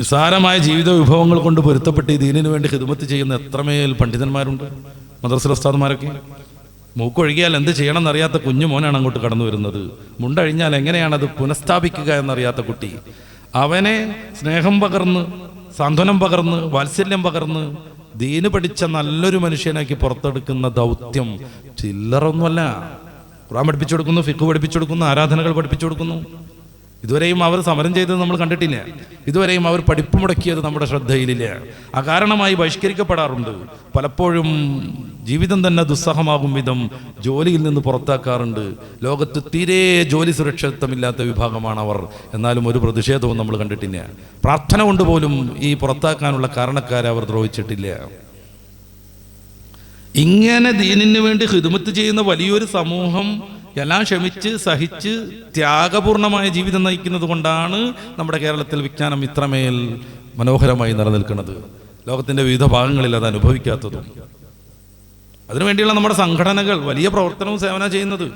നിസ്സാരമായ ജീവിത വിഭവങ്ങൾ കൊണ്ട് പൊരുത്തപ്പെട്ട് ഈ ദീനിനു വേണ്ടി ഖിദ്മത്ത് ചെയ്യുന്ന എത്രമേൽ പണ്ഡിതന്മാരുണ്ട്. മദ്രസ ഉസ്താദുമാരൊക്കെ മൂക്കൊഴുകിയാൽ എന്ത് ചെയ്യണം എന്നറിയാത്ത കുഞ്ഞു മോനാണ് അങ്ങോട്ട് കടന്നു വരുന്നത്. മുണ്ടഴിഞ്ഞാൽ എങ്ങനെയാണത് പുനഃസ്ഥാപിക്കുക എന്നറിയാത്ത കുട്ടി. അവനെ സ്നേഹം പകർന്ന്, സാന്ത്വനം പകർന്ന്, വാത്സല്യം പകർന്ന് ദീന് പഠിച്ച നല്ലൊരു മനുഷ്യനാക്കി പുറത്തെടുക്കുന്ന ദൗത്യം ചില്ലറൊന്നുമല്ല. ഖുർആൻ പഠിപ്പിച്ചു കൊടുക്കുന്നു, ഫിഖ് പഠിപ്പിച്ചു കൊടുക്കുന്നു, ആരാധനകൾ പഠിപ്പിച്ചു കൊടുക്കുന്നു. ഇതുവരെയും അവർ സമരം ചെയ്തത് നമ്മൾ കണ്ടിട്ടില്ല. ഇതുവരെയും അവർ പഠിപ്പ് മുടക്കിയത് നമ്മുടെ ശ്രദ്ധയിലില്ല. അകാരണമായി ബഹിഷ്കരിക്കപ്പെടാറുണ്ട്. പലപ്പോഴും ജീവിതം തന്നെ ദുസ്സഹമാകും വിധം ജോലിയിൽ നിന്ന് പുറത്താക്കാറുണ്ട്. ലോകത്ത് തീരെ ജോലി സുരക്ഷിതത്വമില്ലാത്ത വിഭാഗമാണ് അവർ. എന്നാലും ഒരു പ്രതിഷേധവും നമ്മൾ കണ്ടിട്ടില്ല. പ്രാർത്ഥന കൊണ്ട് പോലും ഈ പുറത്താക്കാനുള്ള കാരണക്കാരെ അവർ ദ്രോഹിച്ചിട്ടില്ല. ഇങ്ങനെ ദീനിന് വേണ്ടി ഖിദ്മത്ത് ചെയ്യുന്ന വലിയൊരു സമൂഹം എല്ലാം ക്ഷമിച്ച് സഹിച്ച് ത്യാഗപൂർണമായ ജീവിതം നയിക്കുന്നത് കൊണ്ടാണ് നമ്മുടെ കേരളത്തിൽ വിജ്ഞാനം ഇത്രമേൽ മനോഹരമായി നിലനിൽക്കുന്നത്. ലോകത്തിൻ്റെ വിവിധ ഭാഗങ്ങളിൽ അത് അനുഭവിക്കാത്തതും. അതിനുവേണ്ടിയുള്ള നമ്മുടെ സംഘടനകൾ വലിയ പ്രവർത്തനവും സേവന ചെയ്യുന്നത്.